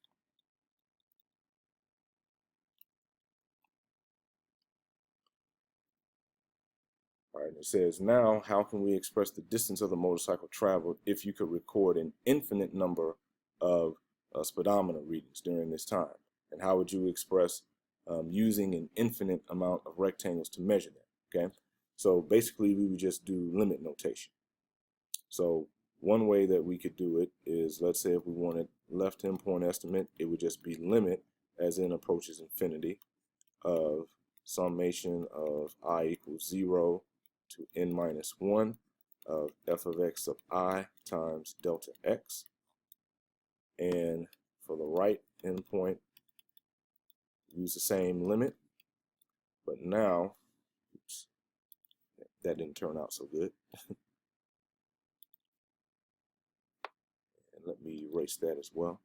All right, it says, now how can we express the distance of the motorcycle traveled if you could record an infinite number of speedometer readings during this time? And how would you express using an infinite amount of rectangles to measure that? Okay, so basically we would just do limit notation. So one way that we could do it is, let's say if we wanted left-hand point estimate, it would just be limit, as in approaches infinity, of summation of I equals 0 to n minus 1 of f of x of I times delta x. And for the right endpoint, use the same limit, but now, oops, that didn't turn out so good. And let me erase that as well.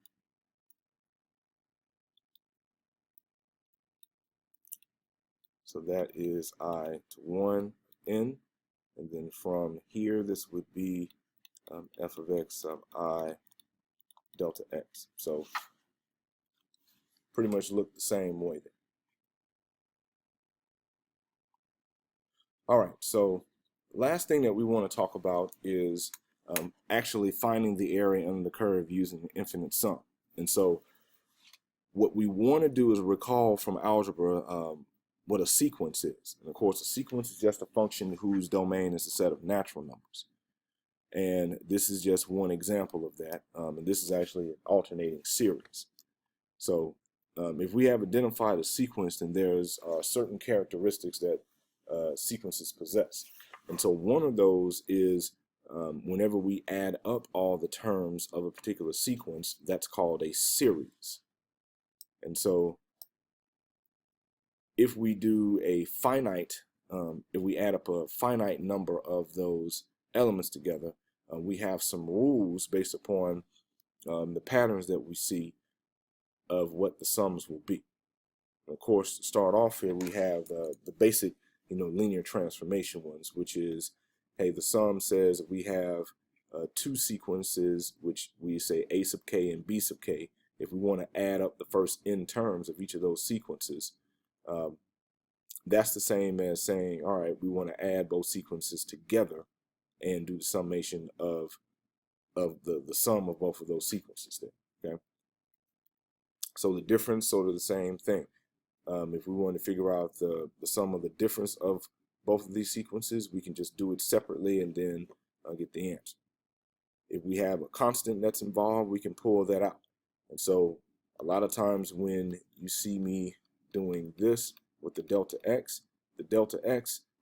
So that is I to 1 n, and then from here this would be f of x of I delta x. So pretty much look the same way there. All right, so last thing that we want to talk about is actually finding the area under the curve using the infinite sum. And so what we want to do is recall from algebra what a sequence is. And of course, a sequence is just a function whose domain is a set of natural numbers. And this is just one example of that. And this is actually an alternating series. So if we have identified a sequence, then there's certain characteristics that sequences possess. And so one of those is whenever we add up all the terms of a particular sequence, that's called a series. And so if we do a finite, if we add up a finite number of those elements together, we have some rules based upon the patterns that we see of what the sums will be. And of course, to start off here, we have the basic, linear transformation ones, which is, hey, the sum says we have two sequences, which we say a sub k and b sub k. If we want to add up the first n terms of each of those sequences, that's the same as saying, all right, we want to add both sequences together and do the summation of the sum of both of those sequences there. Okay, so the difference, sort of the same thing. If we want to figure out the sum of the difference of both of these sequences, we can just do it separately and then get the answer. If we have a constant that's involved, we can pull that out. And so a lot of times when you see me doing this with the delta x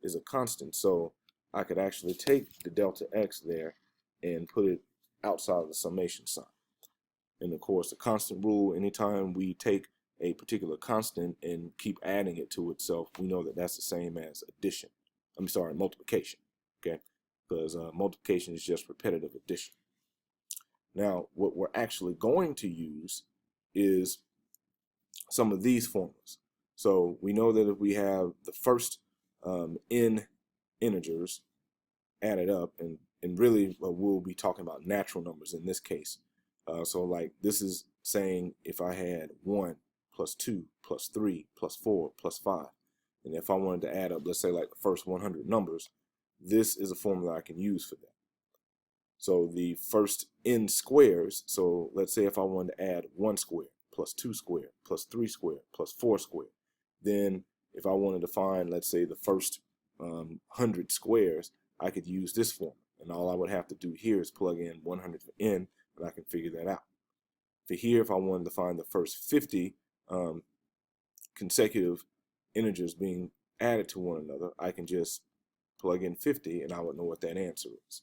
is a constant. So I could actually take the delta x there and put it outside of the summation sign. And of course, the constant rule, anytime we take a particular constant and keep adding it to itself, we know that that's the same as addition. I'm sorry, multiplication. Okay, because multiplication is just repetitive addition. Now, what we're actually going to use is some of these formulas. So we know that if we have the first n integers added up, and really we'll be talking about natural numbers in this case. So like this is saying if I had 1 plus 2 plus 3 plus 4 plus 5, and if I wanted to add up, let's say like the first 100 numbers, this is a formula I can use for that. So the first n squares, so let's say if I wanted to add 1 squared plus 2 squared plus 3 squared plus 4 squared, then if I wanted to find, let's say, the first 100 squares, I could use this formula. And all I would have to do here is plug in 100 for n, and I can figure that out. For here, if I wanted to find the first 50 consecutive integers being added to one another, I can just plug in 50 and I would know what that answer is.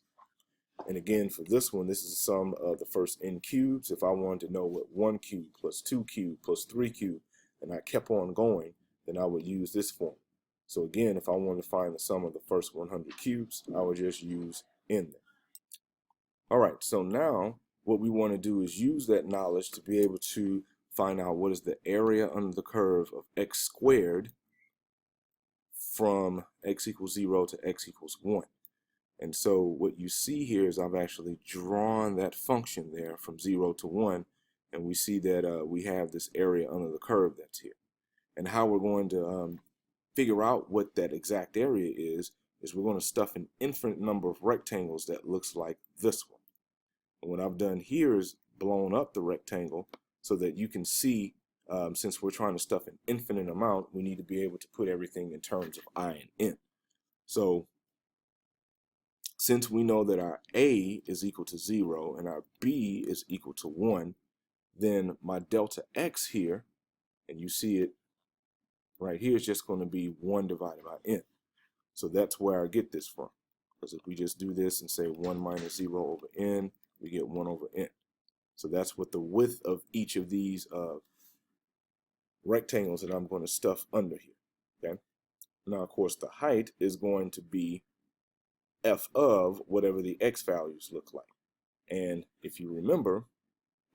And again, for this one, this is the sum of the first n cubes. If I wanted to know what 1 cube plus 2 cube plus 3 cube, and I kept on going, then I would use this formula. So again, if I wanted to find the sum of the first 100 cubes, I would just use n there. All right, so now what we want to do is use that knowledge to be able to find out what is the area under the curve of x squared from x equals 0 to x equals 1. And so what you see here is I've actually drawn that function there from 0 to 1, and we see that we have this area under the curve that's here. And how we're going to figure out what that exact area is we're going to stuff an infinite number of rectangles that looks like this one. And what I've done here is blown up the rectangle so that you can see, since we're trying to stuff an infinite amount, we need to be able to put everything in terms of I and n. So since we know that our A is equal to 0 and our B is equal to 1, then my delta x here, and you see it right here, is just going to be 1 divided by n. So that's where I get this from. Because if we just do this and say 1 minus 0 over n, we get 1 over n. So that's what the width of each of these rectangles that I'm going to stuff under here. Okay. Now, of course, the height is going to be f of whatever the x values look like. And if you remember,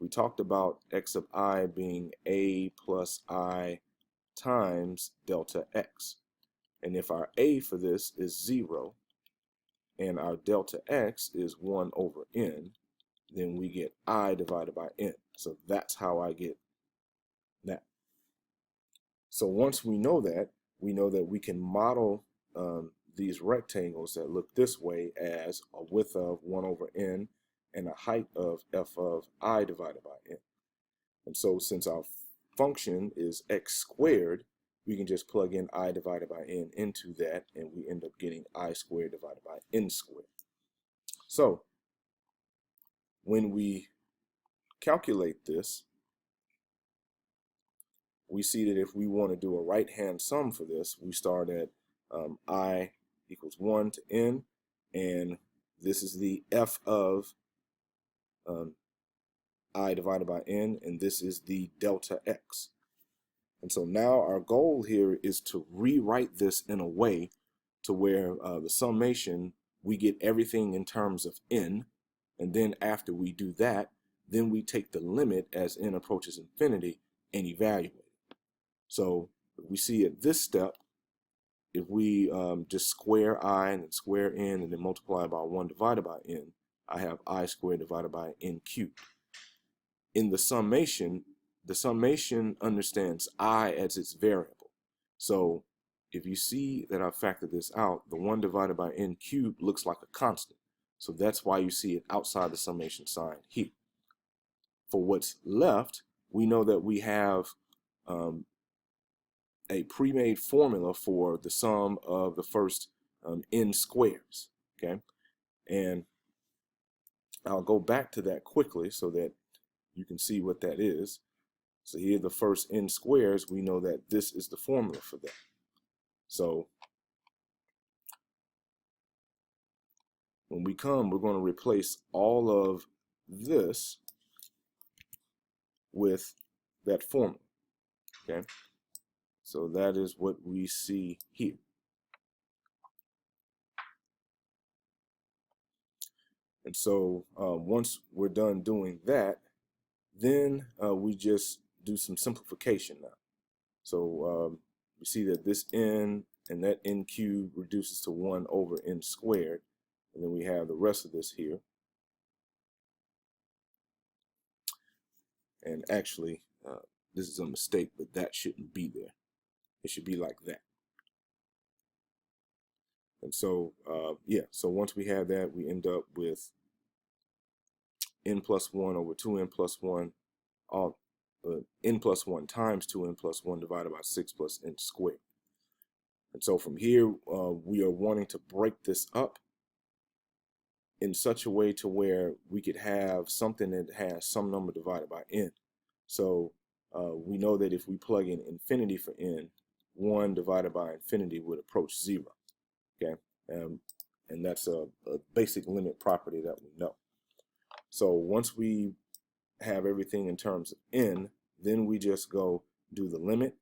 we talked about x of I being a plus I times delta x. And if our a for this is 0 and our delta x is 1 over n, then we get I divided by n. So that's how I get that. So once we know that we can model these rectangles that look this way as a width of 1 over n and a height of f of I divided by n. And so since our function is x squared, we can just plug in I divided by n into that, and we end up getting I squared divided by n squared. So when we calculate this, we see that if we want to do a right-hand sum for this, we start at I equals 1 to n, and this is the f of I divided by n, and this is the delta x. And so now our goal here is to rewrite this in a way to where the summation, we get everything in terms of n, and then after we do that, then we take the limit as n approaches infinity and evaluate it. So we see at this step, if we just square I and then square n and then multiply by 1 divided by n, I have I squared divided by n cubed. In the summation understands I as its variable. So if you see that I factored this out, the 1 divided by n cubed looks like a constant. So that's why you see it outside the summation sign here. For what's left, we know that we have a pre-made formula for the sum of the first n squares. Okay, and I'll go back to that quickly so that you can see what that is. So here, the first n squares, we know that this is the formula for that. So when we come, we're going to replace all of this with that formula. Okay, so that is what we see here. And so once we're done doing that, then we just do some simplification now. So we see that this n and that n cubed reduces to 1 over n squared. And then we have the rest of this here. And actually, this is a mistake, but that shouldn't be there. It should be like that. And so, yeah, so once we have that, we end up with n plus 1 over 2n plus 1, all n plus 1 times 2n plus 1 divided by 6 plus n squared. And so from here, we are wanting to break this up in such a way to where we could have something that has some number divided by n. So we know that if we plug in infinity for n, 1 divided by infinity would approach 0. Okay, and that's a basic limit property that we know. So once we have everything in terms of n, then we just go do the limit,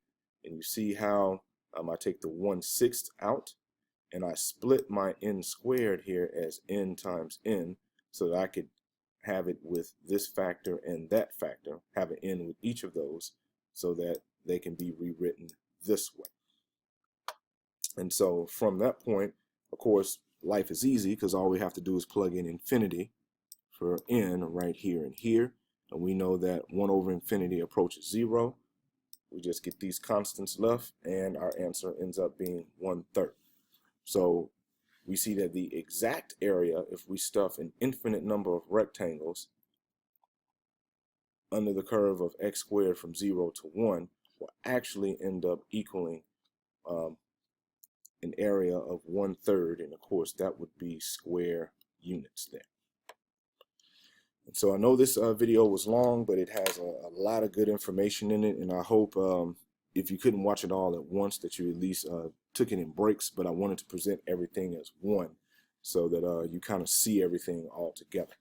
and you see how I take the 1/6 out, and I split my n squared here as n times n, so that I could have it with this factor and that factor, have an n with each of those, so that they can be rewritten this way. And so from that point, of course, life is easy because all we have to do is plug in infinity for n right here and here. And we know that 1 over infinity approaches 0. We just get these constants left, and our answer ends up being 1/3. So we see that the exact area, if we stuff an infinite number of rectangles under the curve of x squared from 0 to 1 will actually end up equaling an area of 1/3, and of course that would be square units there. And so I know this video was long, but it has a lot of good information in it, and I hope if you couldn't watch it all at once that you at least took it in breaks, but I wanted to present everything as one so that you kind of see everything all together.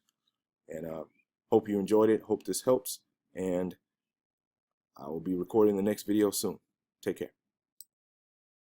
And hope you enjoyed it, hope this helps, and I will be recording the next video soon. Take care.